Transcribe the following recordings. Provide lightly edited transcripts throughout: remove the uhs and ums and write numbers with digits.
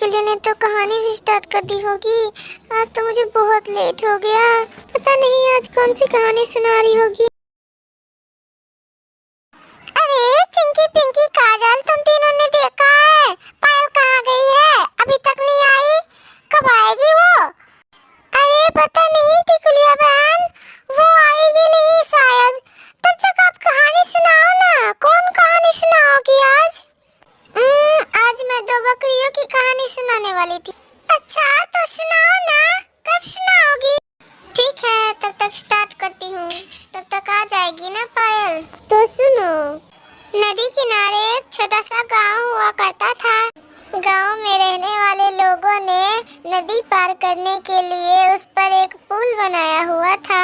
निकलने ने तो कहानी भी स्टार्ट कर दी होगी। आज तो मुझे बहुत लेट हो गया। पता नहीं आज कौन सी कहानी सुना रही होगी। अरे चिंकी पिंकी काजल, तुम तीनों ने देखा है पायल कहाँ गई है? अभी तक नहीं आई। कब आएगी वो? अरे पता नहीं टिकुलिया बहन, वो आएगी नहीं शायद। तब तक आप कहानी सुनाओ ना। कौन कहानी सुनाओगी आज? आज मैं दो बकरियों की कहानी सुनाने वाली थी। अच्छा तो सुनाओ ना, कब सुनाओगी? ठीक है तब तक स्टार्ट करती हूँ। तब तक आ जाएगी ना पायल। तो सुनो। नदी किनारे एक छोटा सा गांव हुआ करता था। गांव में रहने वाले लोगों ने नदी पार करने के लिए उस पर एक पुल बनाया हुआ था।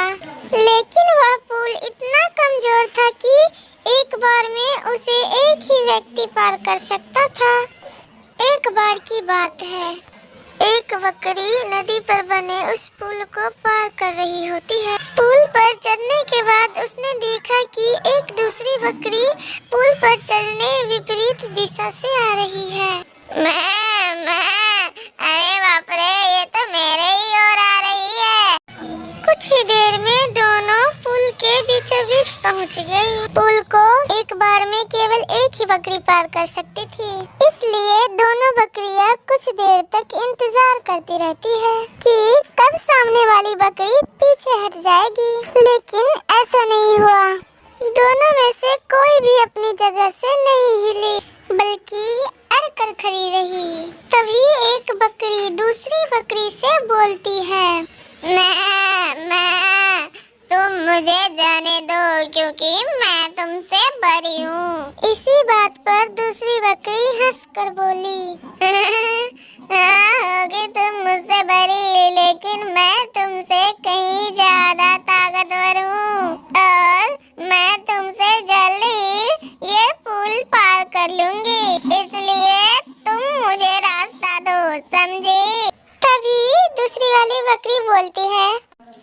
लेकिन वह पुल इतना कमजोर था कि एक बार में उसे एक ही व्यक्ति पार कर सकता था। एक बार की बात है, एक बकरी नदी पर बने उस पुल को पार कर रही होती है। पुल पर चढ़ने के बाद उसने देखा कि एक दूसरी बकरी पुल पर चढ़ने विपरीत दिशा से आ रही है। मैं, अरे बाप रे, ये तो मेरे ही ओर आ रही है। कुछ ही देर में दोनों पुल के बीचों बीच पहुंच गई। पुल को एक बार में केवल एक ही बकरी पार कर सकती थी, इसलिए दोनों बकरियां कुछ देर तक इंतजार करती रहती है कि कब सामने वाली बकरी पीछे हट जाएगी। लेकिन ऐसा नहीं हुआ। दोनों में से कोई भी अपनी जगह से नहीं हिली, बल्कि अड़ कर खड़ी रही। तभी एक बकरी दूसरी बकरी से बोलती है, मैं, तुम मुझे जाने दो क्योंकि मैं तुमसे बड़ी हूँ। इसी बात पर दूसरी बकरी हंसकर बोली, हाँ होगी तुम मुझसे बड़ी, लेकिन मैं तुमसे कहीं ज्यादा ताकतवर हूँ और मैं तुमसे जल्द ही ये पुल पार कर लूंगी, इसलिए तुम मुझे रास्ता दो, समझी? तभी दूसरी वाली बकरी बोलती है,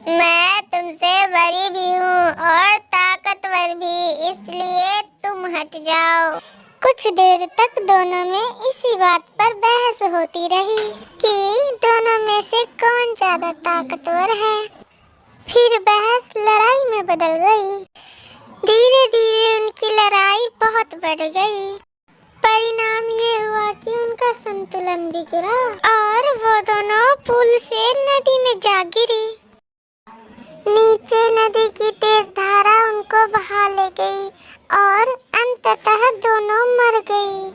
मैं तुमसे बड़ी भी हूँ और ताकतवर भी, इसलिए तुम हट जाओ। कुछ देर तक दोनों में इसी बात पर बहस होती रही कि दोनों में से कौन ज्यादा ताकतवर है। फिर बहस लड़ाई में बदल गई। धीरे धीरे उनकी लड़ाई बहुत बढ़ गई। परिणाम ये हुआ कि उनका संतुलन बिगड़ा और वो दोनों पुल से नदी में जा गिरी। नीचे नदी की तेज धारा उनको बहा ले गई और अंततः दोनों मर गई।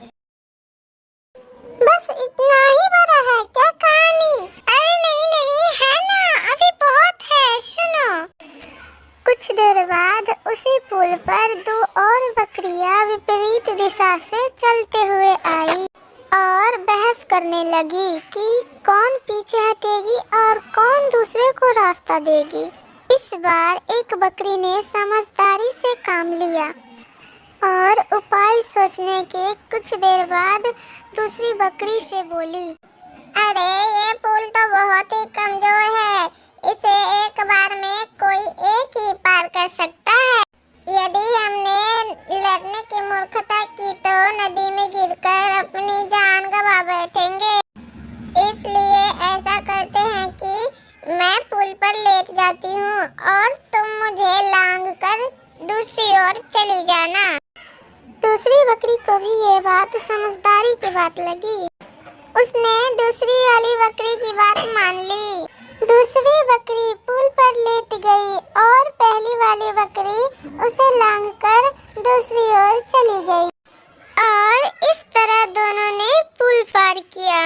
बस इतना ही बड़ा है क्या कहानी? अरे नहीं है ना, अभी बहुत है, सुनो। कुछ देर बाद उसी पुल पर दो और बकरियां विपरीत दिशा से चलते हुए आई और बहस करने लगी कि कौन पीछे हटेगी और कौन दूसरे को रास्ता देगी। इस बार एक बकरी ने समझदारी से काम लिया और उपाय सोचने के कुछ देर बाद दूसरी बकरी से बोली, अरे ये पुल तो बहुत ही कमजोर है, इसे एक बार में कोई एक ही पार कर सकता है। यदि हमने लड़ने की मूर्खता की तो नदी में गिरकर अपनी जान गंवा बैठेंगे। इसलिए ऐसा करते हैं कि मैं पुल पर लेट जाती हूँ और तुम मुझे लांग कर दूसरी ओर चली जाना। दूसरी बकरी को भी ये बात समझदारी की बात लगी। उसने दूसरी वाली बकरी की बात मान ली। दूसरी बकरी पुल पर लेट गई और पहली वाली बकरी उसे लांग कर दूसरी ओर चली गई और इस तरह दोनों ने पुल पार किया।